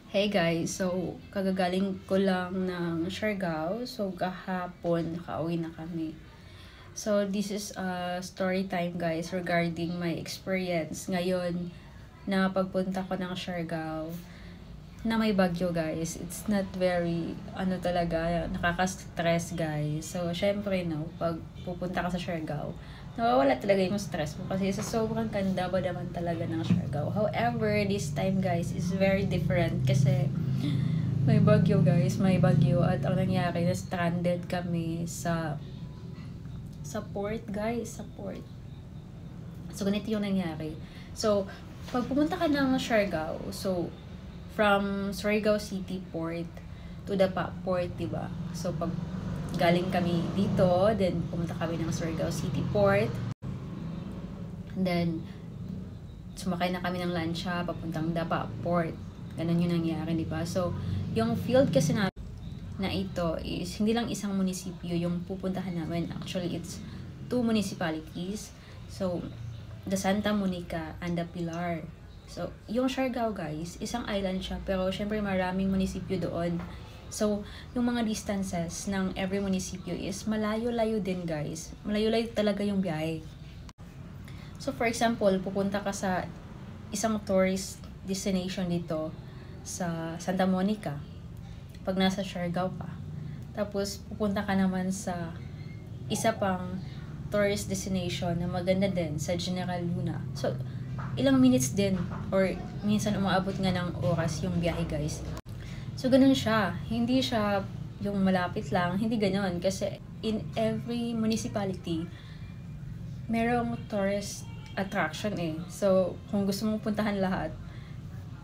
Hey guys, so kagagaling ko lang ng Siargao. So kahapon nakauwi na kami. So this is a story time guys regarding my experience ngayon na pagpunta ko ng Siargao na may bagyo guys. It's not very talaga nakaka-stress guys. So syempre no, pag pupunta ka sa Siargao, nawawala talaga yung stress mo kasi sa sobrang ganda ba naman talaga ng Siargao. However, this time guys is very different kasi may bagyo guys, may bagyo at ang nangyari na stranded kami sa port guys, sa port. So ganito yung nangyari. So pag pumunta ka ng Siargao, so from Surigao City Port to Dapa Port, diba? So pag galing kami dito, then pumunta kami ng Surigao City Port. And then, sumakay na kami ng lancha, papuntang Dapa Port. Ganun yung nangyari, di ba? So, yung field kasi na ito is hindi lang isang munisipyo yung pupuntahan namin. Actually, it's 2 municipalities. So, the Santa Monica and the Pilar. So, yung Siargao guys, isang island siya, pero syempre maraming munisipyo doon. So, yung mga distances ng every munisipyo is malayo-layo din guys. Malayo-layo talaga yung biyahe. So, for example, pupunta ka sa isang tourist destination dito sa Santa Monica pag nasa Siargao ka. Tapos, pupunta ka naman sa isa pang tourist destination na maganda din sa General Luna. So, ilang minutes din or minsan umaabot nga ng oras yung biyahe guys. So, ganun siya. Hindi siya yung malapit lang. Hindi ganun. Kasi in every municipality, merong tourist attraction eh. So, kung gusto mong puntahan lahat,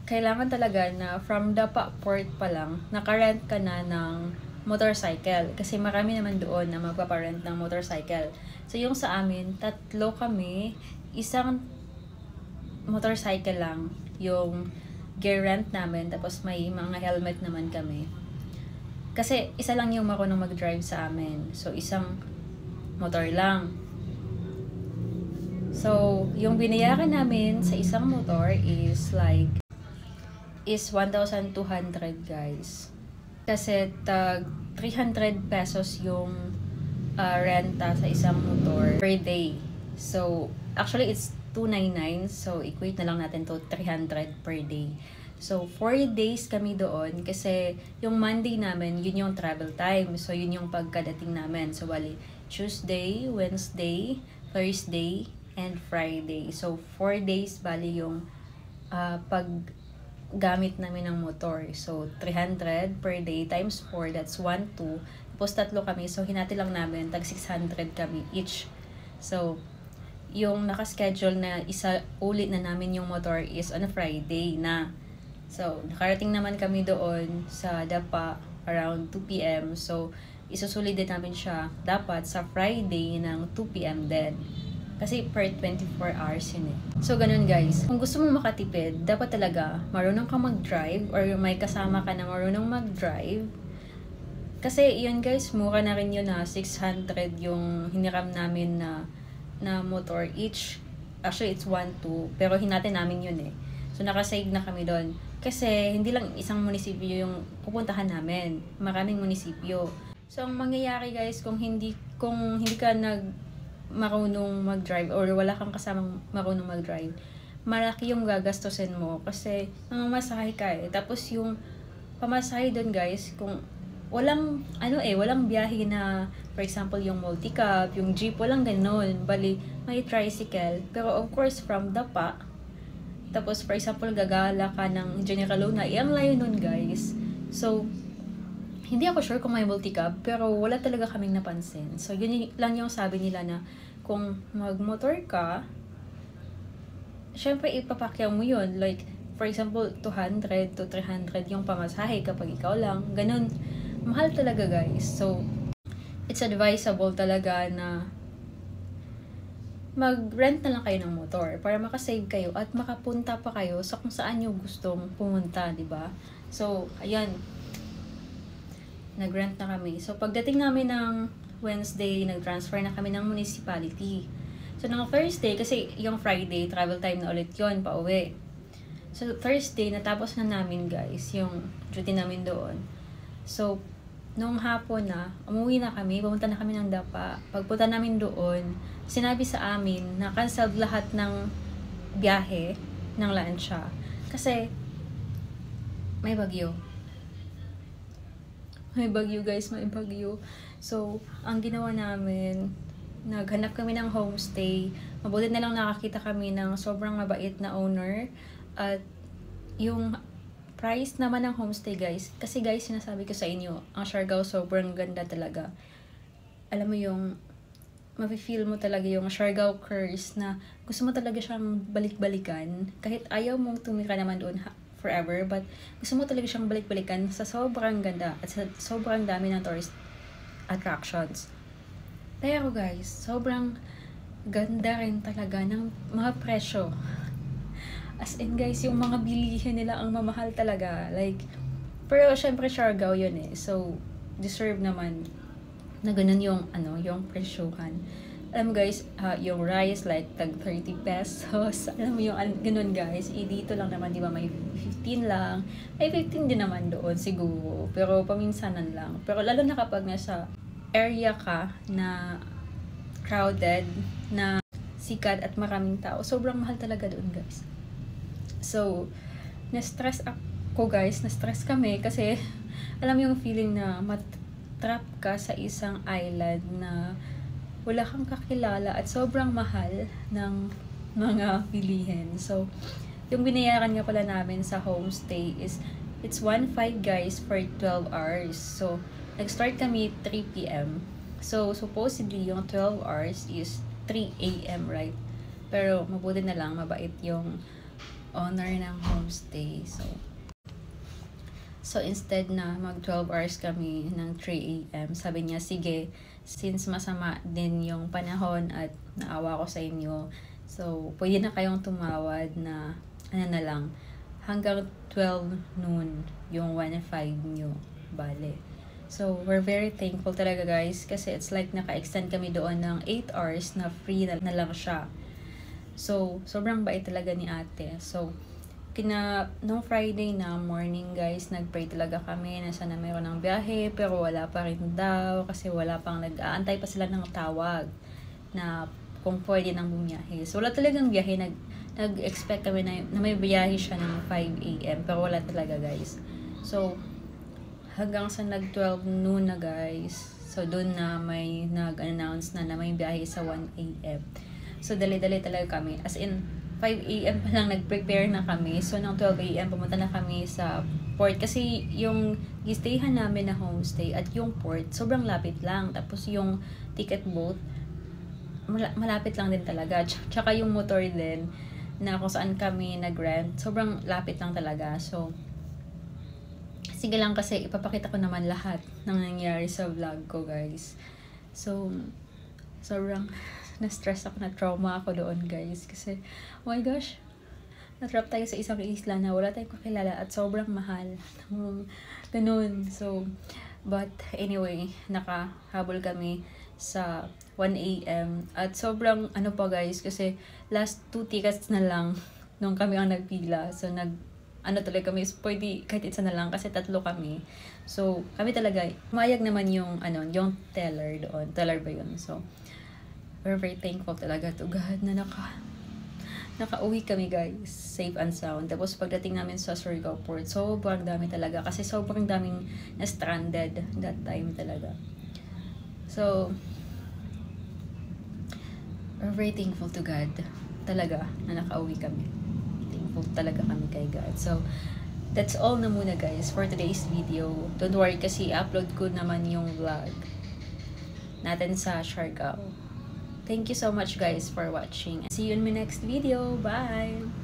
kailangan talaga na from Dapa Port pa lang, nakarent ka na ng motorcycle. Kasi marami naman doon na magpaparent ng motorcycle. So, yung sa amin, 3 kami, isang motorcycle lang yung gear rent namin, tapos may mga helmet naman kami. Kasi isa lang yung marunong mag-drive sa amin. So, isang motor lang. So, yung binayaran namin sa isang motor is 1,200 guys. Kasi tag 300 pesos yung renta sa isang motor per day. So, actually it's 299, so equate na lang natin to 300 per day. So 4 days kami doon kasi yung Monday namin, yun yung travel time. So yun yung pagkadating namin. So bali, Tuesday, Wednesday, Thursday, and Friday. So 4 days bali yung paggamit namin ng motor. So 300 per day times 4, that's 1,2. Tapos 3 kami, so hinati lang namin, tag 600 kami each. So yung nakaschedule na isa ulit na namin yung motor is on a Friday na. So, nakarating naman kami doon sa Dapa around 2 p.m. So, isusulit din namin siya dapat sa Friday ng 2 p.m. din. Kasi per 24 hours yun eh. So, ganun guys. Kung gusto mong makatipid, dapat talaga marunong kang mag-drive or may kasama ka na marunong mag-drive. Kasi yun guys, mura na rin yun na 600 yung hiniram namin na motor each. Actually, it's 1,2. Pero hinati namin yun eh. So, nakasave na kami doon. Kasi, hindi lang isang munisipyo yung pupuntahan namin. Maraming munisipyo. So, ang mangyayari guys, kung hindi ka marunong mag-drive or wala kang kasamang marunong mag-drive, malaki yung gagastusin mo. Kasi, mamasahe ka eh. Tapos, yung pamasahe doon guys, kung walang biyahe na, for example, yung multi-cab, yung jeep, walang ganun. Bali, may tricycle. Pero of course, from Dapa, tapos for example, gagala ka ng General Luna, ang layo nun guys. So, hindi ako sure kung may multi-cab, pero wala talaga kaming napansin. So, yun lang yung sabi nila na kung mag-motor ka, syempre ipapakyaw mo yun. Like, for example, 200 to 300 yung pamasahe kapag ikaw lang. Ganun. Mahal talaga guys. So, it's advisable talaga na mag-rent na lang kayo ng motor para makasave kayo at makapunta pa kayo sa kung saan nyo gustong pumunta, di ba? So, ayan. Nag-rent na kami. So, pagdating namin ng Wednesday, nag-transfer na kami ng municipality. So, ng Thursday, kasi yung Friday, travel time na ulit yon pa uwi. So, Thursday, natapos na namin guys, yung duty namin doon. So, nung hapon na, umuwi na kami, pumunta na kami ng Dapa. Pagpunta namin doon, sinabi sa amin na canceled lahat ng biyahe ng lancha. Kasi, may bagyo. May bagyo guys, may bagyo. So, ang ginawa namin, naghanap kami ng homestay. Mabuti na lang nakakita kami ng sobrang mabait na owner. At yung price naman ng homestay guys, kasi guys, sinasabi ko sa inyo, ang Siargao sobrang ganda talaga. Alam mo yung, mafe-feel mo talaga yung Siargao curse na gusto mo talaga siyang balik-balikan. Kahit ayaw mong tumira naman doon forever, but gusto mo talaga siyang balik-balikan sa sobrang ganda at sa sobrang dami ng tourist attractions. Pero guys, sobrang ganda rin talaga ng mga presyo. As in guys, yung mga bilihin nila ang mamahal talaga. Like, pero syempre Siargao yun eh. So, deserve naman na ganun yung, yung presyohan. Alam mo guys, yung rice like tag 30 pesos. Alam mo yung ganun guys. Dito lang naman, di ba, may 15 lang. May 15 din naman doon siguro. Pero paminsanan lang. Pero lalo na kapag nasa area ka na crowded, na sikat at maraming tao, sobrang mahal talaga doon guys. So, na-stress ako guys, na-stress kami kasi alam yung feeling na matrap ka sa isang island na wala kang kakilala at sobrang mahal ng mga bilihin. So, yung binayaran nga pala namin sa homestay is, it's 1.5 guys for 12 hours. So, nag-start kami 3 p.m. So, supposedly, yung 12 hours is 3 a.m. right? Pero, mabuti na lang, mabait yung owner ng homestay. So instead na mag 12 hours kami ng 3 a.m., sabi niya, sige, since masama din yung panahon at naawa ko sa inyo, so pwede na kayong tumawad na, na lang, hanggang 12 noon, yung 1.5 nyo, bale. So, we're very thankful talaga guys, kasi it's like naka-extend kami doon ng 8 hours na free na lang siya. So, sobrang bait talaga ni ate. So, nung Friday na morning guys, nag-pray talaga kami na sana mayroon ng biyahe, pero wala pa rin daw kasi wala pang nag-aantay pa sila ng tawag na kung pwede nang bumiyahe. So, wala talagang biyahe. Nag-expect kami na may biyahe siya ng 5 a.m. pero wala talaga guys. So, hanggang sa nag-12 noon na guys. So, doon na may nag-announce na may biyahe sa 1 a.m. So, dali-dali talaga kami. As in, 5 a.m. pa lang nag-prepare na kami. So, ng 12 a.m. pumunta na kami sa port. Kasi yung stayhan namin na homestay at yung port, sobrang lapit lang. Tapos yung ticket boat, malapit lang din talaga. Tsaka yung motor din, na kung saan kami nag-rent, sobrang lapit lang talaga. So, sige lang kasi ipapakita ko naman lahat ng nangyari sa vlog ko guys. So, sobrang na-stress ako, na-trauma ako doon guys kasi oh my gosh, na-trap tayo sa isang isla na wala tayong kakilala at sobrang mahal, ganun. So, but anyway, nakahabol kami sa 1 a.m. at sobrang pa guys, kasi last 2 tickets na lang nung kami ang nagpila. So talaga kami, pwede kahit isa na lang kasi 3 kami. So kami talaga, mayag naman yung yung teller doon. Teller ba yun? So we're very thankful talaga to God na nakauwi kami guys, safe and sound. Tapos pagdating namin sa Surigao Port, sobrang dami talaga kasi sobrang daming na-stranded that time talaga. So we're very thankful to God talaga na nakauwi kami. Thankful talaga kami kay God. So that's all na muna guys for today's video. Don't worry kasi upload ko naman yung vlog natin sa Siargao. Thank you so much guys for watching. See you in my next video. Bye!